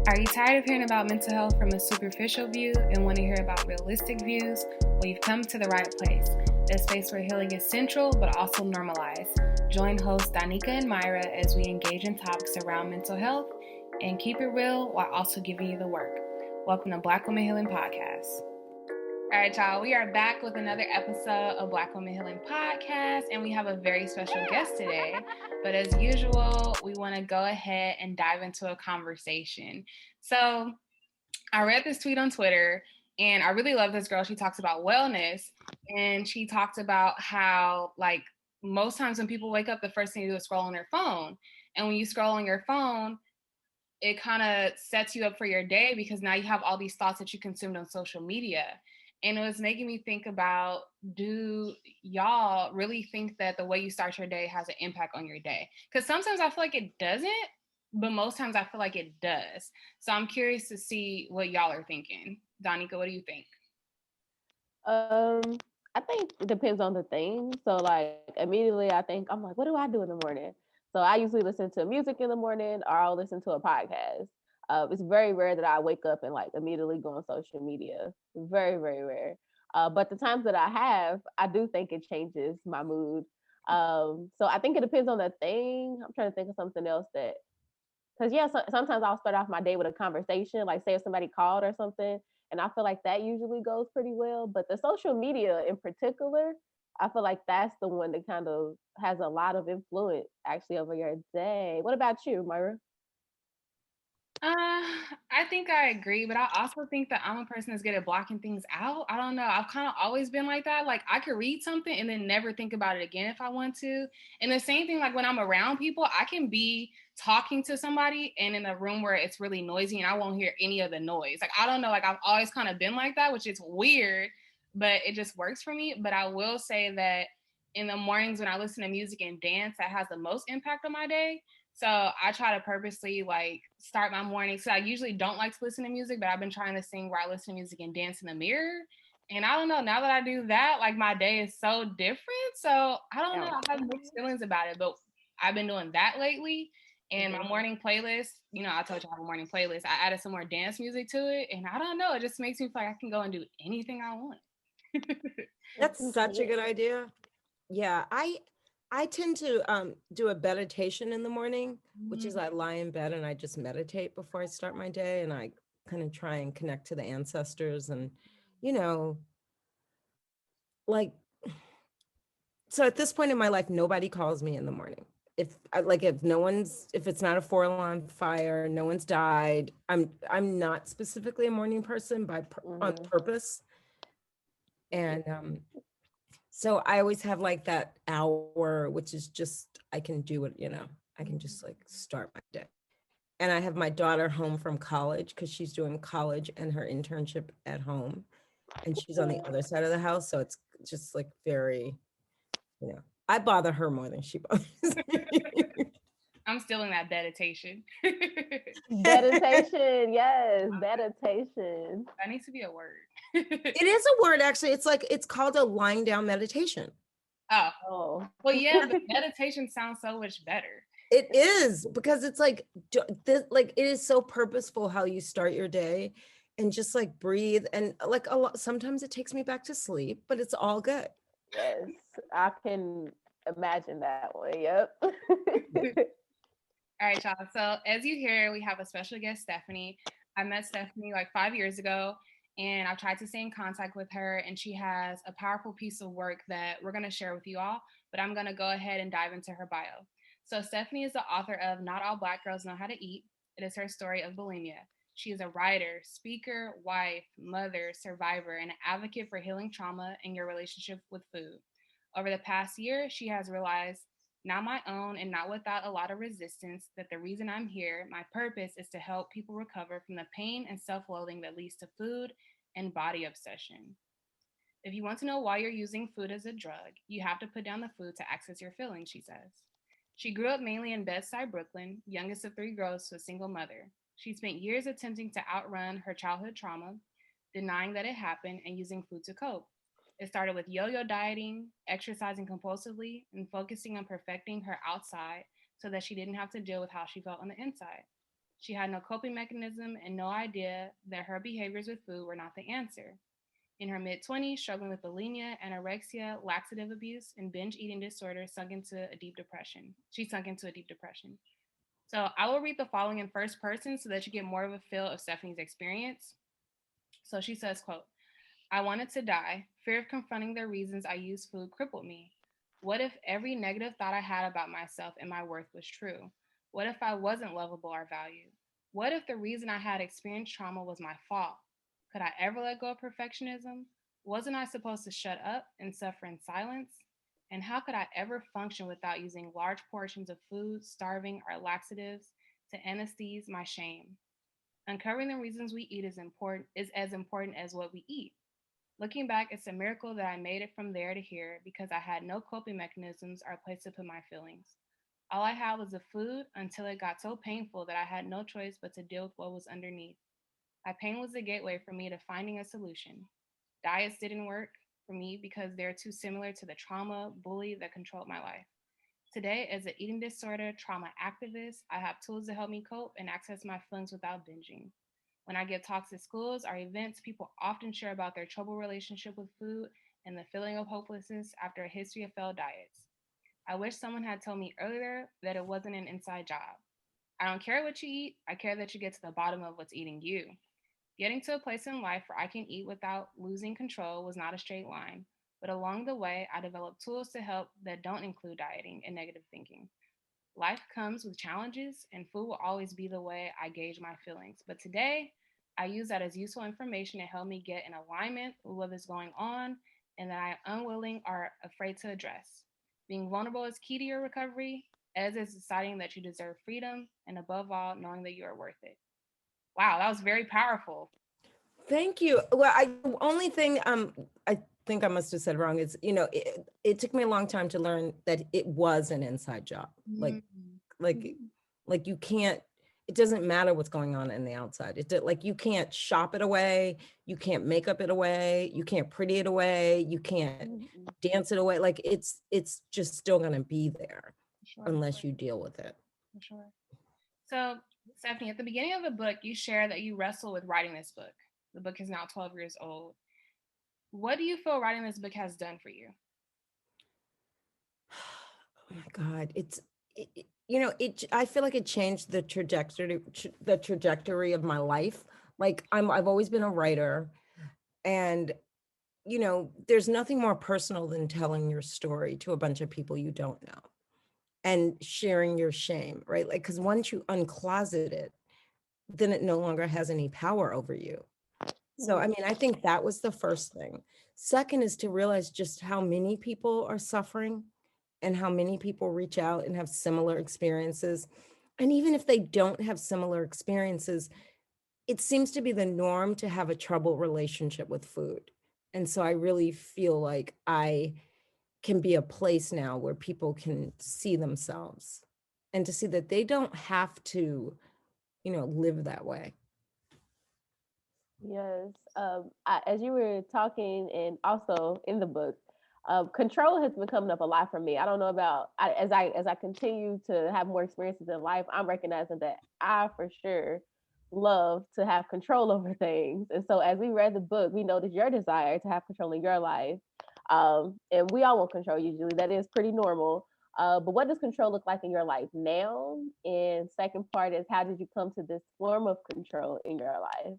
Are you tired of hearing about mental health from a superficial view and want to hear about realistic views? Well, you've come to the right place. A space where healing is central but also normalized. Join hosts Danica and Myra as we engage in topics around mental health and keep it real while also giving you the work. Welcome to Black Women Healing Podcast. All right, y'all, we are back with another episode of Black Women Healing Podcast, and we have a very special guest today. But as usual, we want to go ahead and dive into a conversation. So I read this tweet on Twitter, and I really love this girl. She talks about wellness, and she talked about how, like, most times when people wake up, the first thing they do is scroll on their phone. And when you scroll on your phone, it kind of sets you up for your day because now you have all these thoughts that you consumed on social media. And it was making me think about, do y'all really think that the way you start your day has an impact on your day? Because sometimes I feel like it doesn't, but most times I feel like it does. So I'm curious to see what y'all are thinking. Danica, what do you think? I think it depends on the thing. So like immediately I'm like, what do I do in the morning? So I usually listen to music in the morning or I'll listen to a podcast. It's very rare that I wake up and like immediately go on social media. Very, very rare. But the times that I have, I do think it changes my mood. So I think it depends on the thing. I'm trying to think of something else that, because sometimes I'll start off my day with a conversation, like say if somebody called or something, and I feel like that usually goes pretty well. But the social media in particular, I feel like that's the one that kind of has a lot of influence actually over your day. What about you, Myra? I think I agree, but I also think that I'm a person that's good at blocking things out. I don't know. I've kind of always been like that. Like I could read something and then never think about it again if I want to. And the same thing, like when I'm around people, I can be talking to somebody and in a room where it's really noisy and I won't hear any of the noise. Like I don't know. Like I've always kind of been like that, which is weird, but it just works for me. But I will say that in the mornings when I listen to music and dance, that has the most impact on my day. So I try to purposely like start my morning. So I usually don't like to listen to music, but I've been trying to sing where I listen to music and dance in the mirror. And I don't know, now that I do that, like my day is so different. So I don't know, I have mixed feelings about it, but I've been doing that lately. And my morning playlist, you know, I told you I have a morning playlist. I added some more dance music to it. And I don't know, it just makes me feel like I can go and do anything I want. That's such a good idea. Yeah, I tend to do a meditation in the morning, which is I lie in bed and I just meditate before I start my day, and I kind of try and connect to the ancestors and you know like so at this point in my life nobody calls me in the morning. If it's not a 4 alarm fire, no one's died. I'm not specifically a morning person on purpose. And so I always have like that hour, which is just, I can do it, I can just like start my day. And I have my daughter home from college because she's doing college and her internship at home. And she's on the other side of the house. So it's just like very, I bother her more than she bothers me. I'm still in that meditation. Meditation, yes, meditation. That needs to be a word. It is a word, actually. It's called a lying down meditation. Oh. Well, yeah, but meditation sounds so much better. It is, because it's like it is so purposeful how you start your day and just like breathe, and like a lot, sometimes it takes me back to sleep, but it's all good. Yes, I can imagine that one. Yep. All right, y'all. So as you hear, we have a special guest, Stephanie. I met Stephanie like 5 years ago, and I've tried to stay in contact with her, and she has a powerful piece of work that we're going to share with you all, but I'm going to go ahead and dive into her bio. So Stephanie is the author of Not All Black Girls Know How to Eat. It is her story of bulimia. She is a writer, speaker, wife, mother, survivor, and an advocate for healing trauma and your relationship with food. Over the past year, she has realized, not my own and not without a lot of resistance, that the reason I'm here, my purpose, is to help people recover from the pain and self-loathing that leads to food and body obsession. If you want to know why you're using food as a drug, you have to put down the food to access your feelings, she says. She grew up mainly in Bed-Stuy, Brooklyn, youngest of 3 girls to a single mother. She spent years attempting to outrun her childhood trauma, denying that it happened, and using food to cope. It started with yo-yo dieting, exercising compulsively, and focusing on perfecting her outside so that she didn't have to deal with how she felt on the inside. She had no coping mechanism and no idea that her behaviors with food were not the answer. In her mid 20s, struggling with bulimia, anorexia, laxative abuse, and binge eating disorder, sunk into a deep depression. She sunk into a deep depression. So I will read the following in first person so that you get more of a feel of Stephanie's experience. So she says, quote, I wanted to die. Fear of confronting the reasons I used food crippled me. What if every negative thought I had about myself and my worth was true? What if I wasn't lovable or valued? What if the reason I had experienced trauma was my fault? Could I ever let go of perfectionism? Wasn't I supposed to shut up and suffer in silence? And how could I ever function without using large portions of food, starving, or laxatives to anesthetize my shame? Uncovering the reasons we eat is as important as what we eat. Looking back, it's a miracle that I made it from there to here because I had no coping mechanisms or a place to put my feelings. All I had was the food until it got so painful that I had no choice but to deal with what was underneath. My pain was the gateway for me to finding a solution. Diets didn't work for me because they're too similar to the trauma, bully that controlled my life. Today, as an eating disorder trauma activist, I have tools to help me cope and access my feelings without binging. When I give talks at schools or events, people often share about their troubled relationship with food and the feeling of hopelessness after a history of failed diets. I wish someone had told me earlier that it wasn't an inside job. I don't care what you eat, I care that you get to the bottom of what's eating you. Getting to a place in life where I can eat without losing control was not a straight line, but along the way, I developed tools to help that don't include dieting and negative thinking. Life comes with challenges, and food will always be the way I gauge my feelings. But today, I use that as useful information to help me get in alignment with what is going on and that I am unwilling or afraid to address. Being vulnerable is key to your recovery, as is deciding that you deserve freedom, and above all, knowing that you are worth it. Wow, that was very powerful. Thank you. Well, the only thing I think I must have said wrong is, it took me a long time to learn that it was an inside job. Like, like you can't, it doesn't matter what's going on in the outside. Like you can't shop it away, you can't make up it away, you can't pretty it away, you can't dance it away. Like it's just still gonna be there unless you deal with it. For sure. So, Stephanie, at the beginning of the book, you share that you wrestle with writing this book. The book is now 12 years old. What do you feel writing this book has done for you? Oh my God, I feel like it changed the trajectory of my life. Like I've always been a writer, and there's nothing more personal than telling your story to a bunch of people you don't know and sharing your shame, right? Like, because once you uncloset it, then it no longer has any power over you. So, I mean, I think that was the first thing. Second is to realize just how many people are suffering and how many people reach out and have similar experiences. And even if they don't have similar experiences, it seems to be the norm to have a troubled relationship with food. And so I really feel like I can be a place now where people can see themselves and to see that they don't have to, live that way. Yes. As you were talking, and also in the book, control has been coming up a lot for me. I don't know about as I continue to have more experiences in life, I'm recognizing that I for sure love to have control over things. And so as we read the book, we noticed your desire to have control in your life. And we all want control usually. That is pretty normal. But what does control look like in your life now? And second part is, how did you come to this form of control in your life?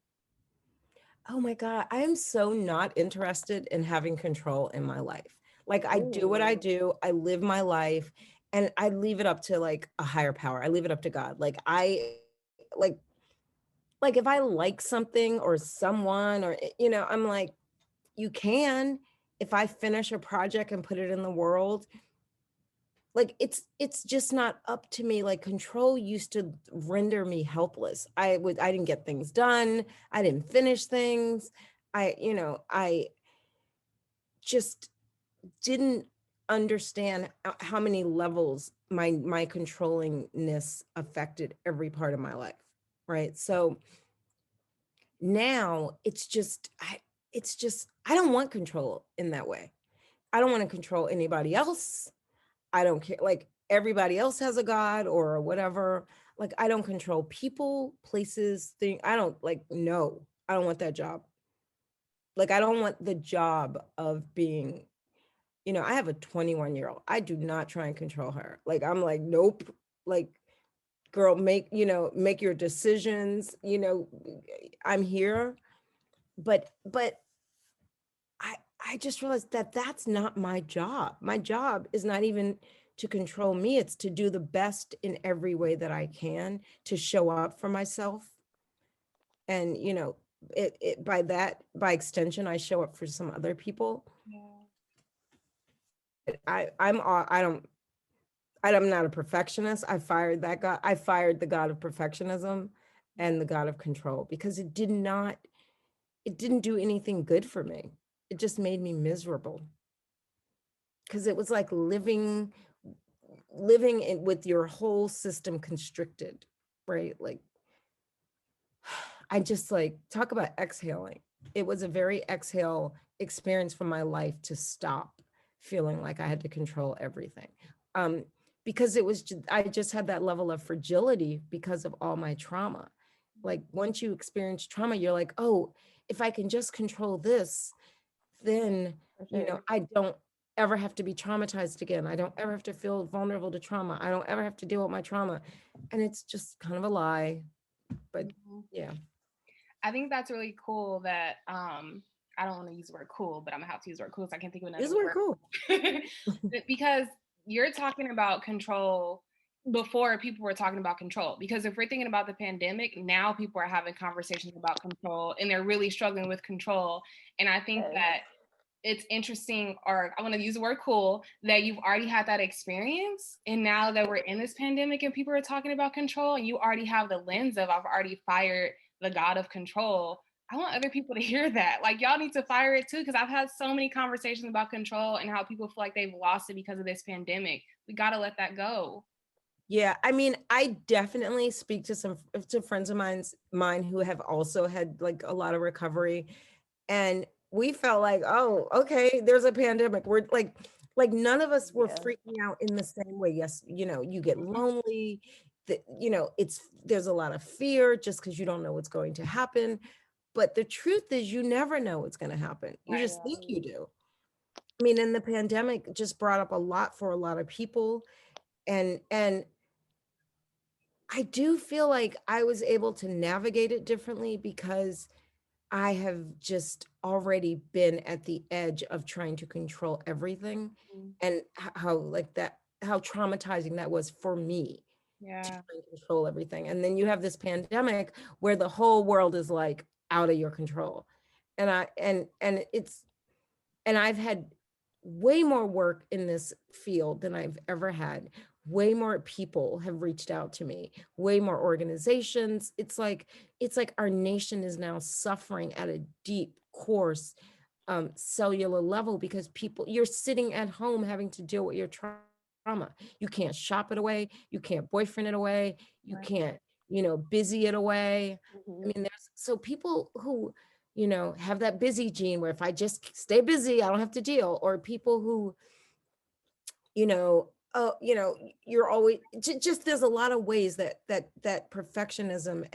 Oh my God, I am so not interested in having control in my life. Like I do what I do, I live my life, and I leave it up to like a higher power. I leave it up to God. Like if I like something or someone or I'm like, you can. If I finish a project and put it in the world, like it's just not up to me. Like control used to render me helpless. I didn't get things done, I didn't finish things, I just didn't understand how many levels my controllingness affected every part of my life, right? So now I don't want control in that way. I don't want to control anybody else. I don't care. Like everybody else has a God or whatever. Like, I don't control people, places, things. I don't like, no, I don't want that job. Like, I don't want the job of being, I have a 21-year-old. I do not try and control her. Like, I'm like, nope. Like, girl, make your decisions. I'm here. But I just realized that that's not my job. My job is not even to control me. It's to do the best in every way that I can to show up for myself. And, by extension, I show up for some other people. Yeah. I'm not a perfectionist. I fired that God. I fired the God of perfectionism and the God of control, because it didn't do anything good for me. It just made me miserable. Because it was like living with your whole system constricted, right? Like, I just like, talk about exhaling. It was a very exhale experience for my life to stop feeling like I had to control everything. Because I just had that level of fragility because of all my trauma. Like, once you experience trauma, you're like, oh, if I can just control this, then, Sure. I don't ever have to be traumatized again. I don't ever have to feel vulnerable to trauma. I don't ever have to deal with my trauma. And it's just kind of a lie. But yeah. I think that's really cool that I don't want to use the word cool, but I'm gonna have to use the word cool because I can't think of another These were word. cool. Because you're talking about control before people were talking about control. Because if we're thinking about the pandemic, now people are having conversations about control and they're really struggling with control. And I think that it's interesting, or I want to use the word cool, that you've already had that experience. And now that we're in this pandemic and people are talking about control, and you already have the lens of, I've already fired the God of control. I want other people to hear that. Like, y'all need to fire it too, because I've had so many conversations about control and how people feel like they've lost it because of this pandemic. We got to let that go. Yeah, I mean, I definitely speak to friends of mine who have also had like a lot of recovery, and we felt like, oh, okay, there's a pandemic. We're like none of us were freaking out in the same way. Yes, you get lonely. That there's a lot of fear just because you don't know what's going to happen. But the truth is, you never know what's going to happen. You just think you do. I mean, and the pandemic just brought up a lot for a lot of people, and I do feel like I was able to navigate it differently because I have just already been at the edge of trying to control everything, and how traumatizing that was for me to Yeah. try and control everything. And then you have this pandemic where the whole world is like out of your control. And I've had way more work in this field than I've ever had. Way more people have reached out to me, way more organizations. It's like our nation is now suffering at a deep course cellular level because you're sitting at home having to deal with your trauma. You can't shop it away, you can't boyfriend it away, you can't, busy it away. I mean, so people who have that busy gene where if I just stay busy, I don't have to deal, or people who, you're always just there's a lot of ways that perfectionism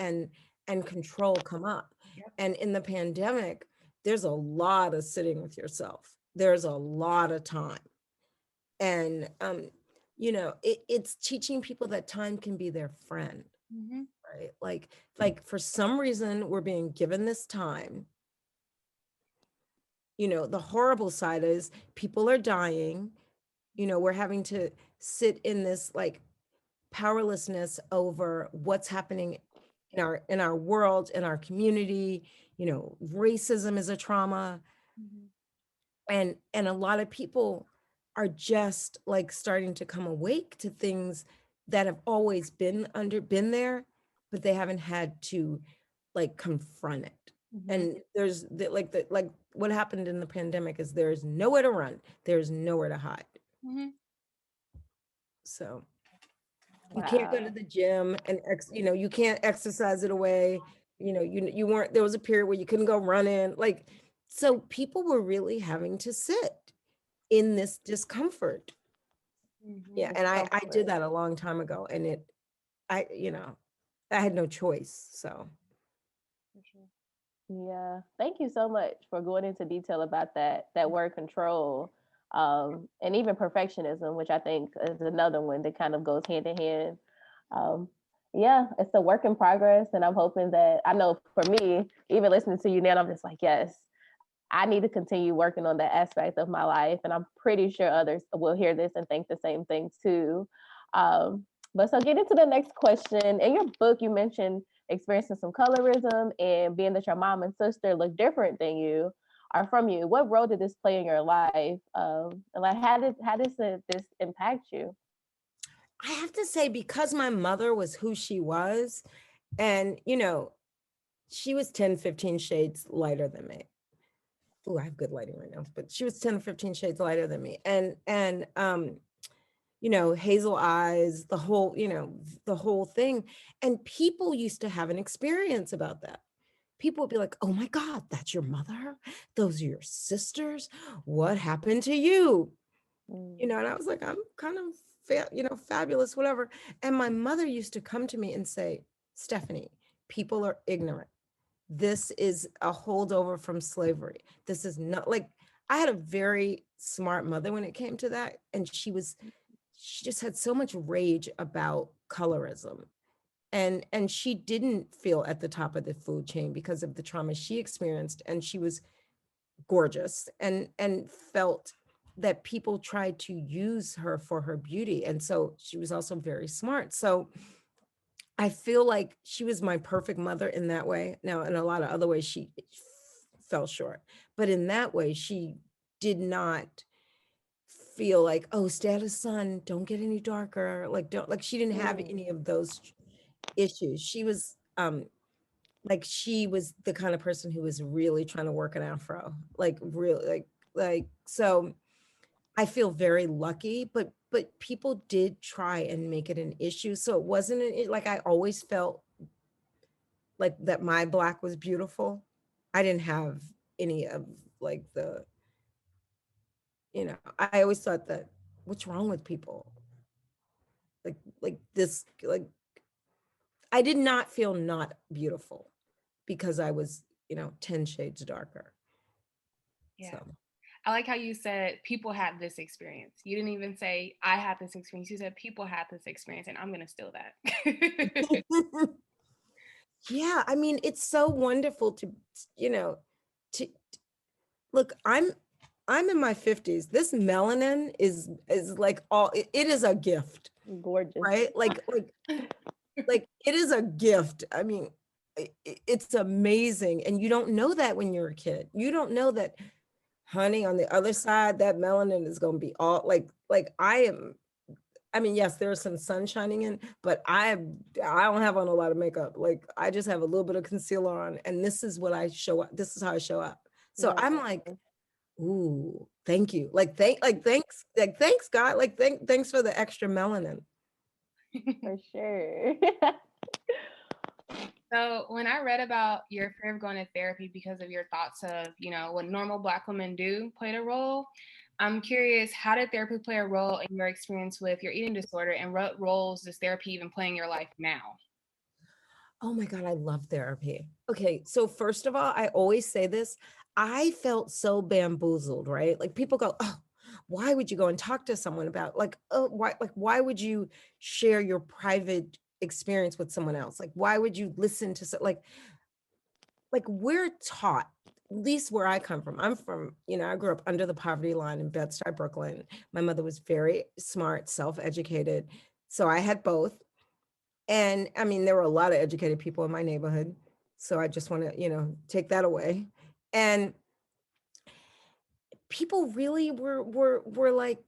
and control come up. Yep. And in the pandemic, there's a lot of sitting with yourself. There's a lot of time. And it's teaching people that time can be their friend. Right? Like for some reason we're being given this time. The horrible side is people are dying. We're having to sit in this like powerlessness over what's happening in our world, in our community. Racism is a trauma. And a lot of people are just like starting to come awake to things that have always been there, but they haven't had to like confront it. And there's like what happened in the pandemic is there's nowhere to run, there's nowhere to hide. So you can't go to the gym and you can't exercise it away. You weren't, there was a period where you couldn't go running. Like, so people were really having to sit in this discomfort. Yeah. And I did that a long time ago, and I had no choice. So Yeah. Thank you so much for going into detail about that word control. And even perfectionism, which I think is another one that kind of goes hand in hand. Um, yeah, it's a work in progress. And I'm hoping that I know for me, even listening to you now, I'm just like, yes, I need to continue working on that aspect of my life. And I'm pretty sure others will hear this and think the same thing too. But so get into the next question. In your book, you mentioned experiencing some colorism and being that your mom and sister look different than you are from you. What role did this play in your life? And like, how does this impact you? I have to say, because my mother was who she was, and she was 10, 15 shades lighter than me. Oh, I have good lighting right now, but she was 10 or 15 shades lighter than me. And hazel eyes, the whole thing. And people used to have an experience about that. People would be like, oh my God, that's your mother? Those are your sisters? What happened to you? Mm. And I was like, I'm kind of, fabulous, whatever. And my mother used to come to me and say, Stephanie, people are ignorant. This is a holdover from slavery. This is not like, I had a very smart mother when it came to that. And she just had so much rage about colorism. And she didn't feel at the top of the food chain because of the trauma she experienced. And she was gorgeous and felt that people tried to use her for her beauty. And so she was also very smart. So I feel like she was my perfect mother in that way. Now, in a lot of other ways, she fell short. But in that way, she did not feel like, oh, stay out of sun, don't get any darker. Like, don't, like, she didn't have any of those issues. She was the kind of person who was really trying to work an afro, like really, so I feel very lucky, but people did try and make it an issue. So it wasn't like, I always felt like that my Black was beautiful. I didn't have any of like I always thought that, what's wrong with people? Like this, like, I did not feel not beautiful because I was, 10 shades darker. Yeah. So I like how you said people had this experience. You didn't even say I had this experience. You said people had this experience, and I'm gonna steal that. yeah, I mean, it's so wonderful to, you know, to look, I'm in my 50s. This melanin is like it is a gift, Gorgeous. right? Like it is a gift. I mean, it's amazing. And you don't know that when you're a kid. You don't know that, honey, on the other side, that melanin is going to be all I mean, yes, there's some sun shining in, but I don't have on a lot of makeup. Like, I just have a little bit of concealer on, and this is what I show up. This is how I show up. So Yeah, I'm like, ooh, thank you. Thanks, God. Like, thanks for the extra melanin. for sure. So when I read about your fear of going to therapy because of your thoughts of, what normal Black women do played a role, I'm curious, how did therapy play a role in your experience with your eating disorder, and what roles does therapy even play in your life now? Oh my God, I love therapy. Okay, so first of all, I always say this. I felt so bamboozled, right? Like, people go, oh, why would you go and talk to someone about, like, oh, why would you share your private experience with someone else? Like, why would you listen to like we're taught, at least where I come from. I'm from, I grew up under the poverty line in Bed-Stuy, Brooklyn. My mother was very smart, self-educated. So I had both. And I mean, there were a lot of educated people in my neighborhood. So I just want to, take that away. And people really were like,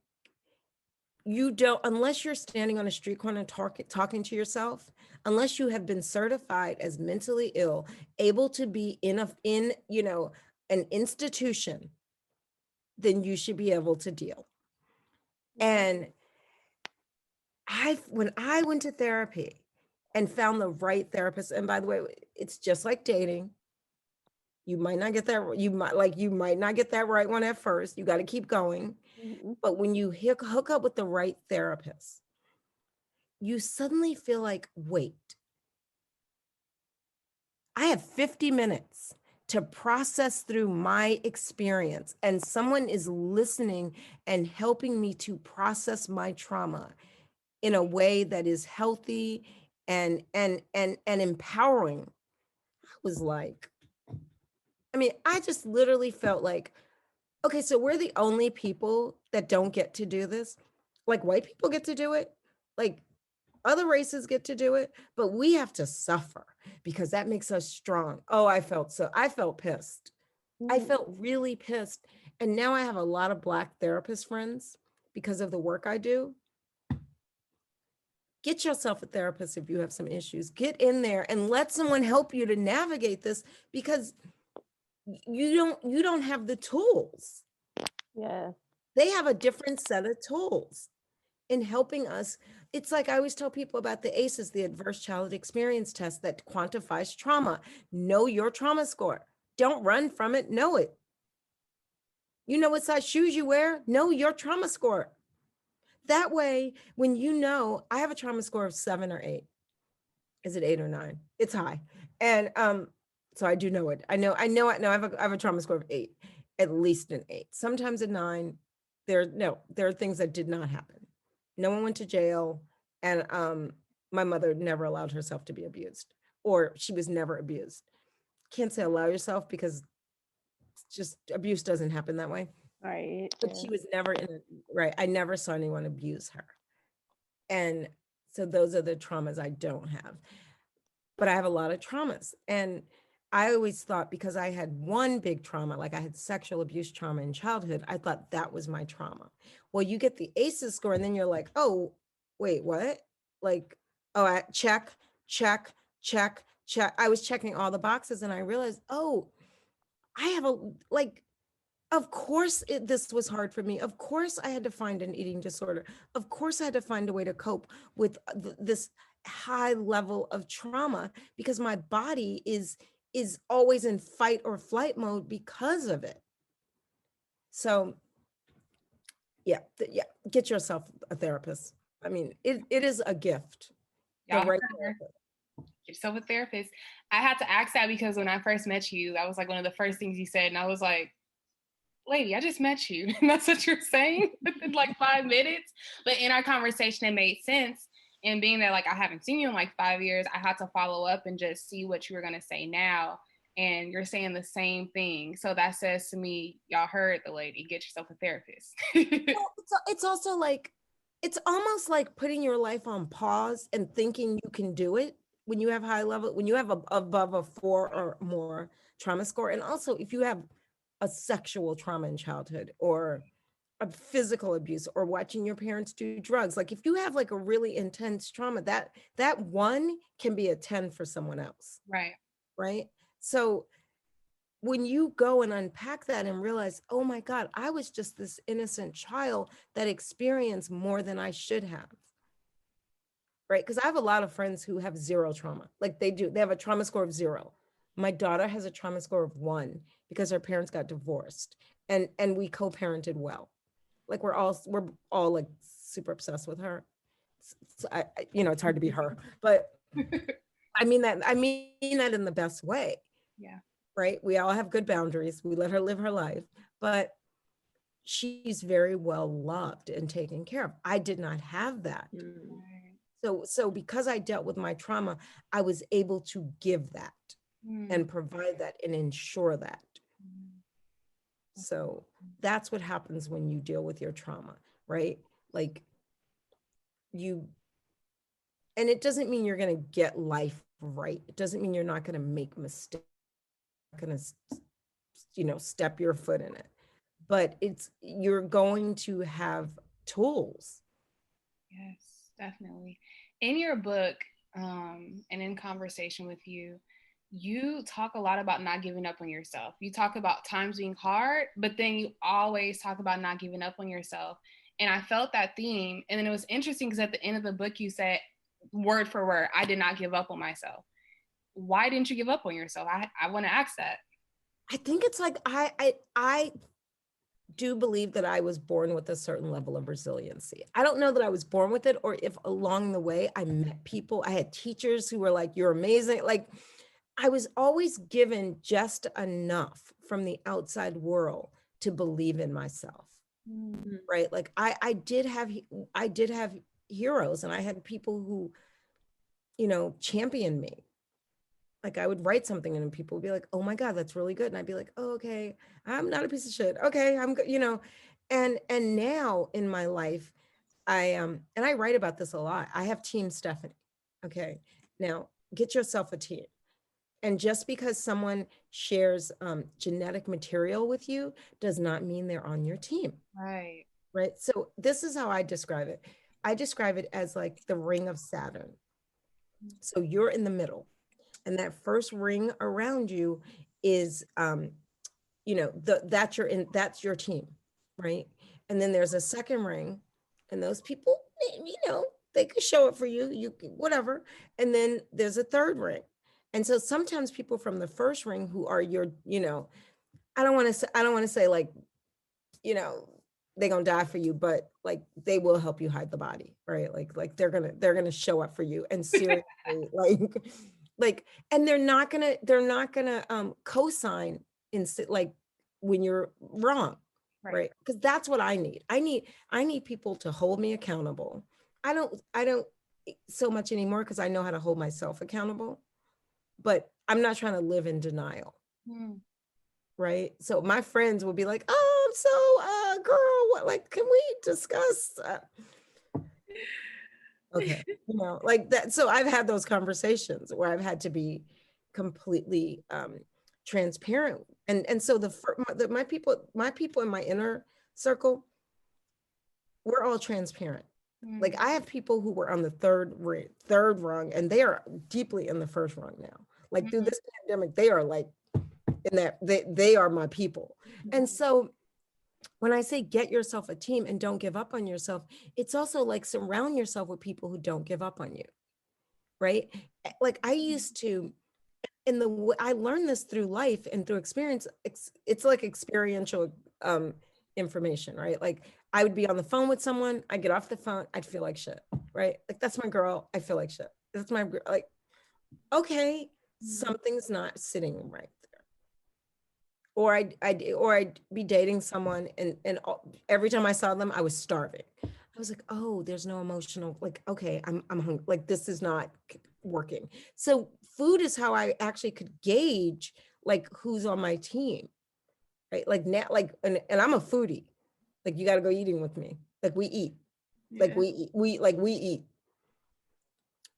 you don't, unless you're standing on a street corner talking to yourself, unless you have been certified as mentally ill, able to be in an institution, then you should be able to deal. And when I went to therapy and found the right therapist, and by the way, it's just like dating. You might not get that, you might not get that right one at first. You got to keep going. Mhm. But when you hook up with the right therapist, you suddenly feel like, wait, I have 50 minutes to process through my experience, and someone is listening and helping me to process my trauma in a way that is healthy and empowering. I was like, I mean, I just literally felt like, okay, so we're the only people that don't get to do this. Like white people get to do it, like other races get to do it, but we have to suffer because that makes us strong. Oh, I felt pissed. I felt really pissed. And now I have a lot of Black therapist friends because of the work I do. Get yourself a therapist if you have some issues. Get in there and let someone help you to navigate this, because you don't have the tools. Yeah. They have a different set of tools in helping us. It's like I always tell people about the ACEs, the Adverse Childhood Experience Test that quantifies trauma. Know your trauma score. Don't run from it. Know it. You know what size shoes you wear? Know your trauma score. That way, when you know, I have a trauma score of 7 or 8. Is it 8 or 9? It's high. And so I do know it. I know I have a trauma score of 8, at least an 8. Sometimes a 9. There are things that did not happen. No one went to jail, and my mother never allowed herself to be abused, or she was never abused. Can't say allow yourself, because just abuse doesn't happen that way. Right. But Yeah. she was never right. I never saw anyone abuse her. And so those are the traumas I don't have. But I have a lot of traumas. And I always thought, because I had one big trauma, like I had sexual abuse trauma in childhood, I thought that was my trauma. Well, you get the ACEs score, and then you're like, oh, wait, what? Like, oh, I check, check, check, check. I was checking all the boxes, and I realized, oh, I have of course this was hard for me. Of course I had to find an eating disorder. Of course I had to find a way to cope with this high level of trauma, because my body is always in fight or flight mode because of it. So yeah, get yourself a therapist. I mean, it is a gift. The Y'all right heard her. therapist. Get yourself a therapist. I had to ask that because when I first met you, that was like one of the first things you said. And I was like, lady, I just met you. And that's what you're saying within like 5 minutes. But in our conversation, it made sense. And being that like I haven't seen you in like 5 years, I had to follow up and just see what you were gonna say now. And you're saying the same thing. So that says to me, y'all heard the lady, get yourself a therapist. Well, it's also like, it's almost like putting your life on pause and thinking you can do it when you have high level, when you have above a 4 or more trauma score. And also if you have a sexual trauma in childhood, or a physical abuse, or watching your parents do drugs, like if you have like a really intense trauma, that 1 can be a 10 for someone else. Right. Right. So when you go and unpack that and realize, oh my God, I was just this innocent child that experienced more than I should have. Right. Because I have a lot of friends who have 0 trauma. Like they have a trauma score of 0. My daughter has a trauma score of 1 because her parents got divorced, and we co-parented well. Like we're all like super obsessed with her. So it's hard to be her, but I mean that in the best way. Yeah. Right. We all have good boundaries. We let her live her life, but she's very well loved and taken care of. I did not have that. So because I dealt with my trauma, I was able to give that and provide that and ensure that. So that's what happens when you deal with your trauma, right? Like and it doesn't mean you're going to get life right. It doesn't mean you're not going to make mistakes, going to, step your foot in it, but you're going to have tools. Yes, definitely. In your book, and in conversation with you, you talk a lot about not giving up on yourself. You talk about times being hard, but then you always talk about not giving up on yourself. And I felt that theme. And then it was interesting because at the end of the book, you said, word for word, I did not give up on myself. Why didn't you give up on yourself? I want to ask that. I think it's like do believe that I was born with a certain level of resiliency. I don't know that I was born with it, or if along the way I met people. I had teachers who were like, "You're amazing." Like, I was always given just enough from the outside world to believe in myself. Right? Like I did have heroes, and I had people who, championed me. Like, I would write something and people would be like, "Oh my God, that's really good." And I'd be like, "Oh, okay. I'm not a piece of shit. Okay, I'm good," And now in my life, and I write about this a lot. I have Team Stephanie. Okay. Now get yourself a team. And just because someone shares genetic material with you does not mean they're on your team. Right. Right. So this is how I describe it. I describe it as like the ring of Saturn. So you're in the middle, and that first ring around you is that's your team, right? And then there's a second ring, and those people, they could show up for you, whatever. And then there's a third ring. And so sometimes people from the first ring who are your, I don't want to say like, you know, they're gonna die for you, but like they will help you hide the body, right? Like they're gonna show up for you, and seriously, like like, and they're not gonna co-sign like when you're wrong, right? Because that's what I need. I need people to hold me accountable. I don't so much anymore because I know how to hold myself accountable, but I'm not trying to live in denial. Right. So my friends will be like, "Oh, I'm so girl, what, like, can we discuss okay, like that." So I've had those conversations where I've had to be completely transparent. And so my people in my inner circle, we're all transparent. Like, I have people who were on the third rung, and they are deeply in the first rung now. Like, through this pandemic, they are like in that they are my people. And so when I say get yourself a team and don't give up on yourself, it's also like surround yourself with people who don't give up on you. Right. Like, I used to, I learned this through life and through experience. It's like experiential information, right? Like, I would be on the phone with someone, I get off the phone, I'd feel like shit, right? Like, that's my girl, I feel like shit. That's my, like, okay, something's not sitting right. Or I'd be dating someone, and every time I saw them, I was starving. I was like, "Oh, there's no emotional, like, okay, I'm hungry. Like, this is not working." So food is how I actually could gauge like who's on my team, right? Like, now, like, and I'm a foodie. Like, you got to go eating with me. Like, we eat. Like, we eat.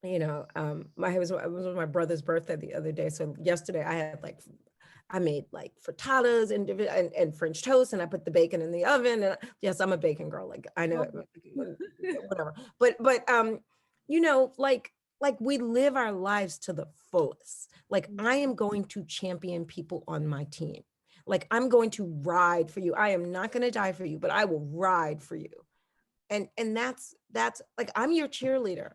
It was my brother's birthday the other day. So yesterday I made like frittatas and French toast, and I put the bacon in the oven. And yes, I'm a bacon girl. Like, I know whatever. But like we live our lives to the fullest. Like, I am going to champion people on my team. Like, I'm going to ride for you. I am not going to die for you, but I will ride for you. And that's like, I'm your cheerleader.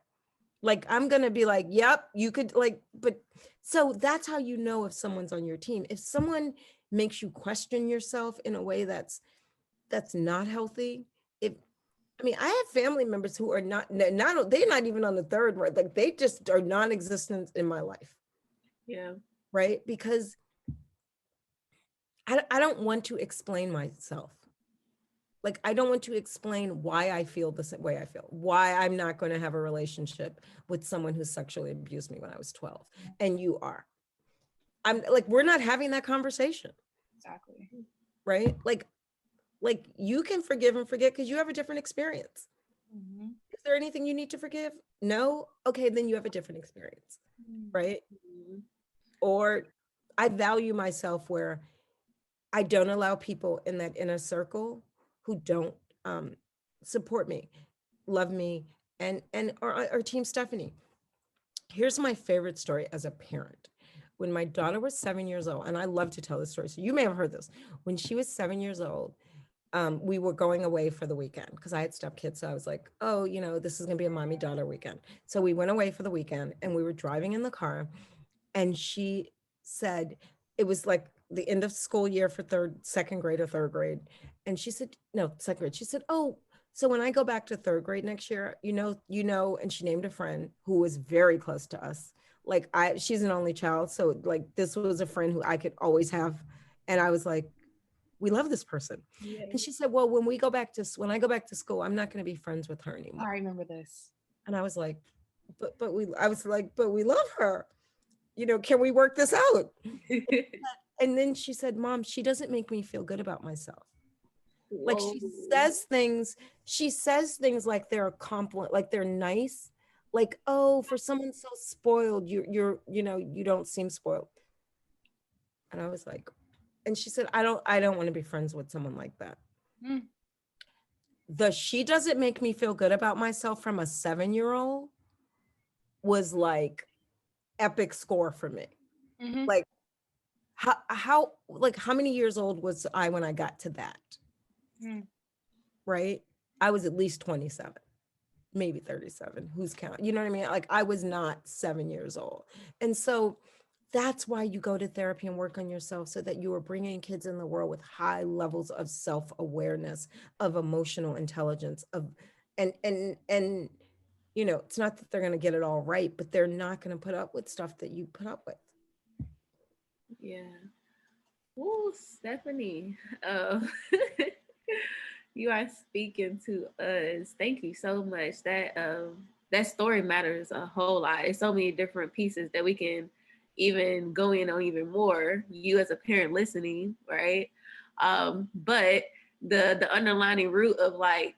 Like, I'm going to be like, "Yep, you could," like, but so that's how you know if someone's on your team. If someone makes you question yourself in a way that's not healthy. If I mean, I have family members who are not they're not even on the third, right? Like, they just are non-existent in my life. Yeah. Right? Because I don't want to explain myself. Like, I don't want to explain why I feel the way I feel, why I'm not going to have a relationship with someone who sexually abused me when I was 12. And you are. I'm like, we're not having that conversation. Exactly. Right? Like you can forgive and forget because you have a different experience. Is there anything you need to forgive? No? Okay, then you have a different experience. Right? Or I value myself where I don't allow people in that inner circle who don't support me, love me, or Team Stephanie. Here's my favorite story as a parent. When my daughter was 7 years old, and I love to tell this story, so you may have heard this. When she was 7 years old, we were going away for the weekend because I had stepkids. So I was like, "Oh, this is gonna be a mommy daughter weekend." So we went away for the weekend, and we were driving in the car, and she said, it was like the end of school year for second grade or third grade. And she said, no, second grade. She said, oh, so when I go back to third grade next year, and she named a friend who was very close to us. Like she's an only child. So like this was a friend who I could always have. And I was like, we love this person. Yes. And she said, well, when I go back to school, I'm not going to be friends with her anymore. I remember this. And I was like, but we love her. Can we work this out? And then she said, Mom, she doesn't make me feel good about myself. Whoa. Like she says things like they're a compliment, like they're nice. Like, oh, for someone so spoiled, you don't seem spoiled. And I was like, and she said, I don't want to be friends with someone like that. She doesn't make me feel good about myself from a 7-year-old was like epic score for me. Mm-hmm. Like how many years old was I when I got to that? Right? I was at least 27, maybe 37. Who's counting? You know what I mean? Like I was not 7 years old. And so that's why you go to therapy and work on yourself, so that you are bringing kids in the world with high levels of self-awareness, of emotional intelligence, and it's not that they're going to get it all right, but they're not going to put up with stuff that you put up with. Yeah. Oh, Stephanie, you are speaking to us. Thank you so much. That story matters a whole lot. It's so many different pieces that we can even go in on even more. You as a parent listening, right? But the underlining root of like,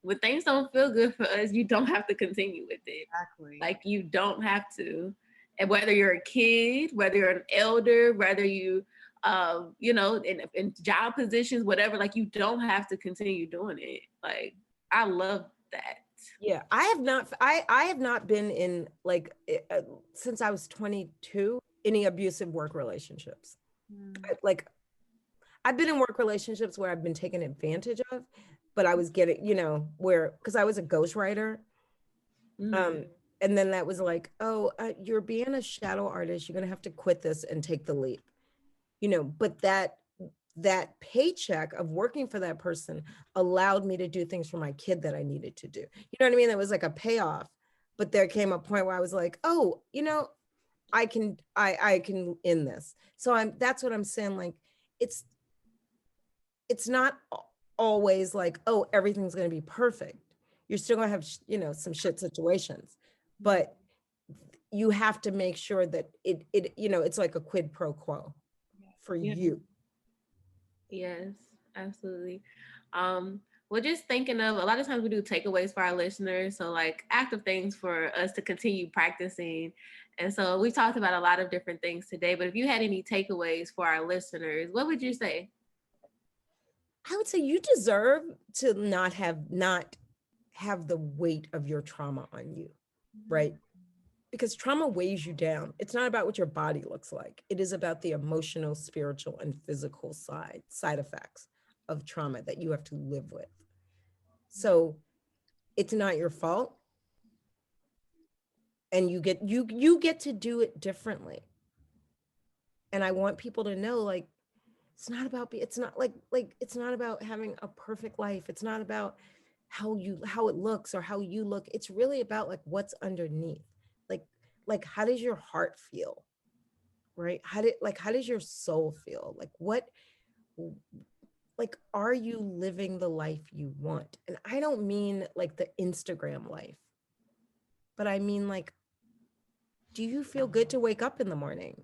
when things don't feel good for us, you don't have to continue with it. Exactly. Like you don't have to. And whether you're a kid, whether you're an elder, whether you, in job positions, whatever, like you don't have to continue doing it. Like I love that. Yeah, I have not been in since I was 22 any abusive work relationships. Like I've been in work relationships where I've been taken advantage of, but I was getting, because I was a ghostwriter. And then that was like, oh, you're being a shadow artist. You're going to have to quit this and take the leap, but that paycheck of working for that person allowed me to do things for my kid that I needed to do. You know what I mean? That was like a payoff, but there came a point where I was like, oh, I can end this. So that's what I'm saying. Like, it's not always like, oh, everything's going to be perfect. You're still going to have, some shit situations, but you have to make sure that it's like a quid pro quo for you. Yes, absolutely. Well, just thinking of, a lot of times we do takeaways for our listeners. So like active things for us to continue practicing. And so we talked about a lot of different things today, but if you had any takeaways for our listeners, what would you say? I would say you deserve to not have the weight of your trauma on you, right? Because trauma weighs you down. It's not about what your body looks like. It is about the emotional, spiritual, and physical side effects of trauma that you have to live with. So it's not your fault. And you get to do it differently. And I want people to know, like, it's not about having a perfect life. It's not about how it looks or how you look. It's really about like what's underneath. Like how does your heart feel? Right? How does your soul feel? Like are you living the life you want? And I don't mean like the Instagram life, but I mean like, do you feel good to wake up in the morning?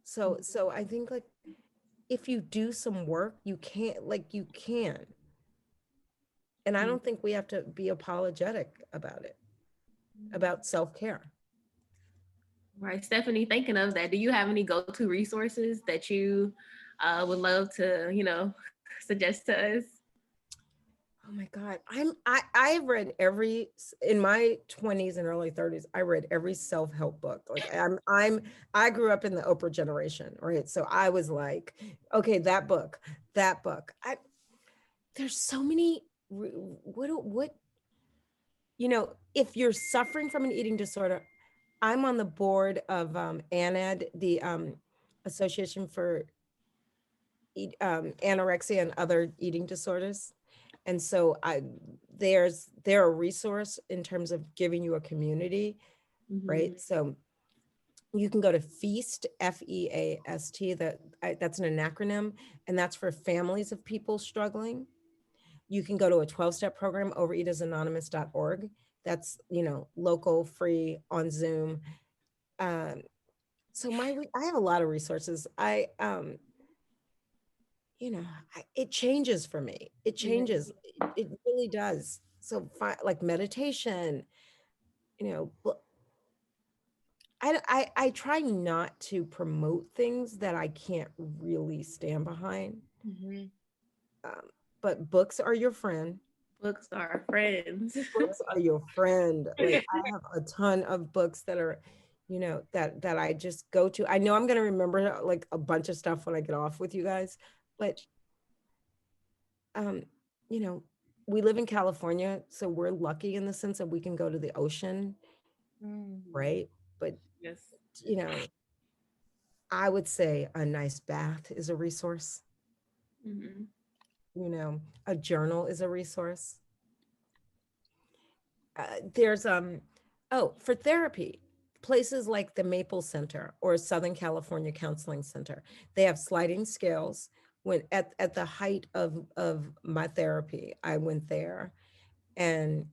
So I think like if you do some work, you can. And I don't think we have to be apologetic about it, about self-care. Right. Stephanie, thinking of that, do you have any go-to resources that you would love to, suggest to us? Oh my God. I've read in my 20s and early 30s, I read every self-help book. Like I grew up in the Oprah generation, right? So I was like, okay, that book. There's so many, if you're suffering from an eating disorder, I'm on the board of ANAD, the Association for Anorexia and Other Eating Disorders. And so they're a resource in terms of giving you a community, right? So you can go to FEAST, FEAST, that's an acronym, and that's for families of people struggling. You can go to a 12-step program, overeatersanonymous.org. That's, local, free, on Zoom. So I have a lot of resources. It changes for me. It changes. It really does. So like meditation, I try not to promote things that I can't really stand behind. But books are your friend. Books are friends. Books are your friend. Like I have a ton of books that are, that I just go to. I know I'm going to remember like a bunch of stuff when I get off with you guys, but you know, we live in California, so we're lucky in the sense that we can go to the ocean, right? But yes, I would say a nice bath is a resource. A journal is a resource. There's for therapy, places like the Maple Center or Southern California Counseling Center, they have sliding scales. When at the height of my therapy, I went there, and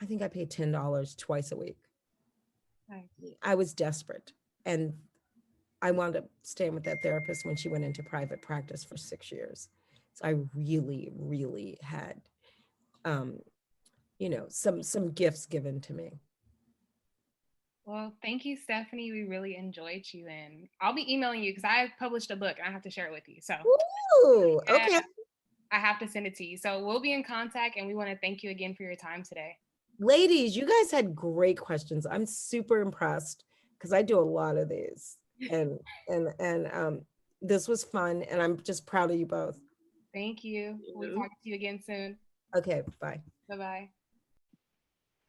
I think I paid $10 twice a week. Nice. I was desperate, and I wound up staying with that therapist when she went into private practice for 6 years. So I really, really had, some gifts given to me. Well, thank you, Stephanie. We really enjoyed you, and I'll be emailing you because I published a book and I have to share it with you. So, ooh, okay. I have to send it to you. So we'll be in contact, and we want to thank you again for your time today. Ladies, you guys had great questions. I'm super impressed because I do a lot of these, and this was fun, and I'm just proud of you both. Thank you. We'll talk to you again soon. Okay, bye. Bye-bye.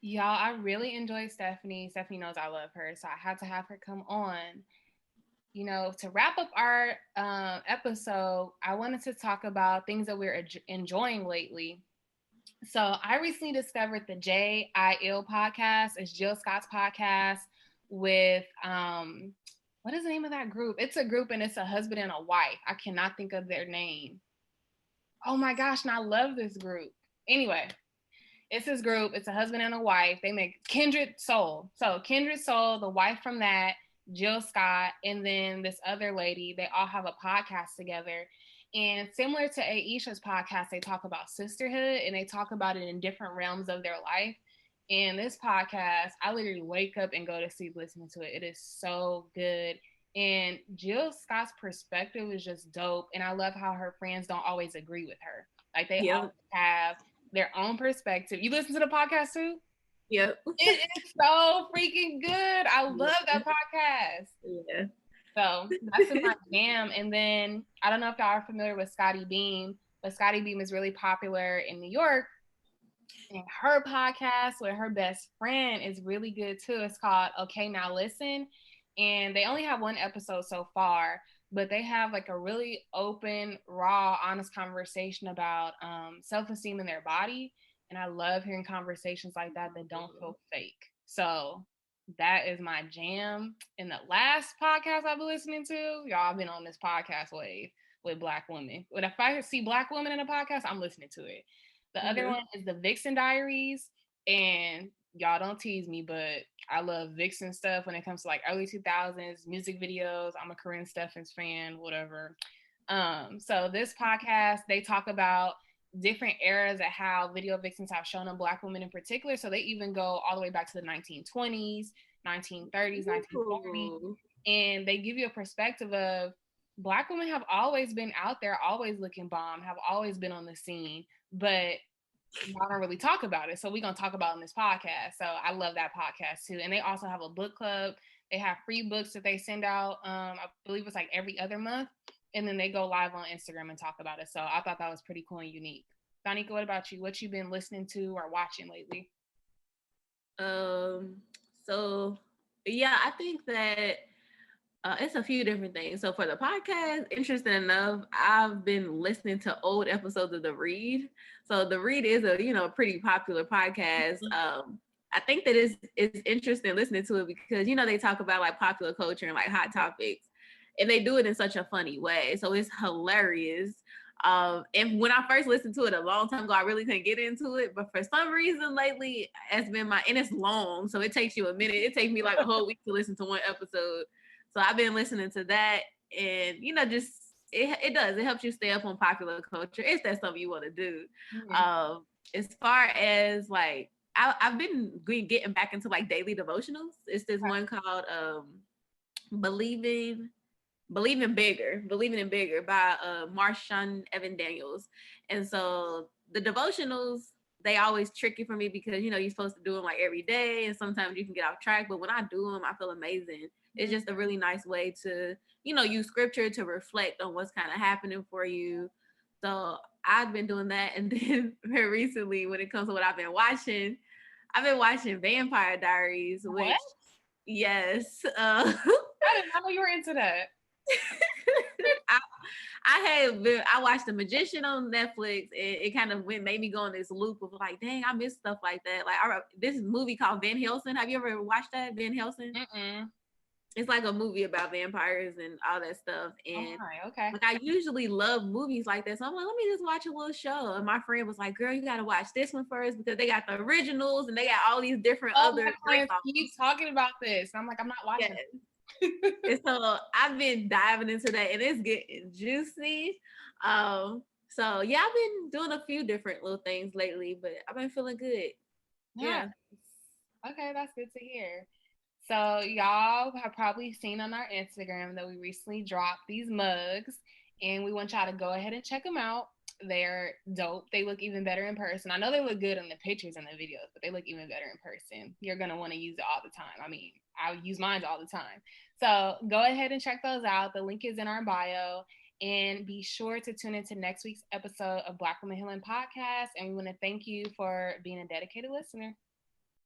Y'all, I really enjoyed Stephanie. Stephanie knows I love her, so I had to have her come on. To wrap up our episode, I wanted to talk about things that we're enjoying lately. So I recently discovered the J.I.L. podcast. It's Jill Scott's podcast with, what is the name of that group? It's a group and it's a husband and a wife. I cannot think of their name. Oh my gosh, and I love this group. Anyway, it's this group. It's a husband and a wife. They make Kindred Soul. So Kindred Soul, the wife from that, Jill Scott, and then this other lady, they all have a podcast together. And similar to Aisha's podcast, they talk about sisterhood and they talk about it in different realms of their life. And this podcast, I literally wake up and go to sleep listening to it. It is so good. And Jill Scott's perspective is just dope. And I love how her friends don't always agree with her. Like they always have their own perspective. You listen to the podcast too? Yep. It is so freaking good. I love that podcast. Yeah. So that's in my jam. And then I don't know if y'all are familiar with Scotty Beam, but Scotty Beam is really popular in New York. And her podcast with her best friend is really good too. It's called Okay Now Listen. And they only have one episode so far, but they have like a really open, raw, honest conversation about self-esteem in their body. And I love hearing conversations like that don't feel fake. So that is my jam. In the last podcast I've been listening to, y'all, I've been on this podcast wave with Black women. But if I see Black women in a podcast, I'm listening to it. The other one is the Vixen Diaries. And y'all don't tease me, but I love Vixen stuff when it comes to like early 2000s music videos. I'm a Corinne Steffens fan, whatever. So this podcast, they talk about different eras of how video vixens have shown up Black women in particular. So they even go all the way back to the 1920s, 1930s, 1940s. And they give you a perspective of Black women have always been out there, always looking bomb, have always been on the scene, but y'all don't really talk about it. So we're going to talk about it in this podcast. So I love that podcast too. And they also have a book club. They have free books that they send out. I believe it's like every other month. And then they go live on Instagram and talk about it. So I thought that was pretty cool and unique. Danica, what about you? What you been listening to or watching lately? So yeah, I think that It's a few different things. So for the podcast, interesting enough, I've been listening to old episodes of The Read. So The Read is a pretty popular podcast. I think that it's interesting listening to it because they talk about like popular culture and like hot topics, and they do it in such a funny way. So it's hilarious. And when I first listened to it a long time ago, I really couldn't get into it. But for some reason lately, it's been and it's long, so it takes you a minute. It takes me like a whole week to listen to one episode. So I've been listening to that, and just it does. It helps you stay up on popular culture. If that's something you want to do. Mm-hmm. As far as like, I've been getting back into like daily devotionals. It's this one called Believing in Bigger by Marshawn Evan Daniels. And so the devotionals, they always tricky for me because you're supposed to do them like every day, and sometimes you can get off track, but when I do them, I feel amazing. It's just a really nice way to use scripture to reflect on what's kind of happening for you. So I've been doing that. And then very recently, when it comes to what I've been watching Vampire Diaries. Which what? Yes. I didn't know you were into that. I watched The Magician on Netflix, and it kind of made me go in this loop of like, dang, I miss stuff like that. Like this movie called Van Helsing. Have you ever watched that, Van Helsing? Mm-mm. It's like a movie about vampires and all that stuff. And okay. Like I usually love movies like that, so I'm like, let me just watch a little show. And my friend was like, girl, you gotta watch this one first because they got the originals and they got all these different other. My friends keep talking about this. I'm like, I'm not watching. Yes. And so I've been diving into that, and it's getting juicy. So yeah, I've been doing a few different little things lately, but I've been feeling good. Yeah. Okay, that's good to hear. So y'all have probably seen on our Instagram that we recently dropped these mugs, and we want y'all to go ahead and check them out. They're dope. They look even better in person. I know they look good in the pictures and the videos, but they look even better in person. You're going to want to use it all the time. I mean, I use mine all the time. So go ahead and check those out. The link is in our bio. And be sure to tune into next week's episode of Black Women Healing Podcast. And we want to thank you for being a dedicated listener.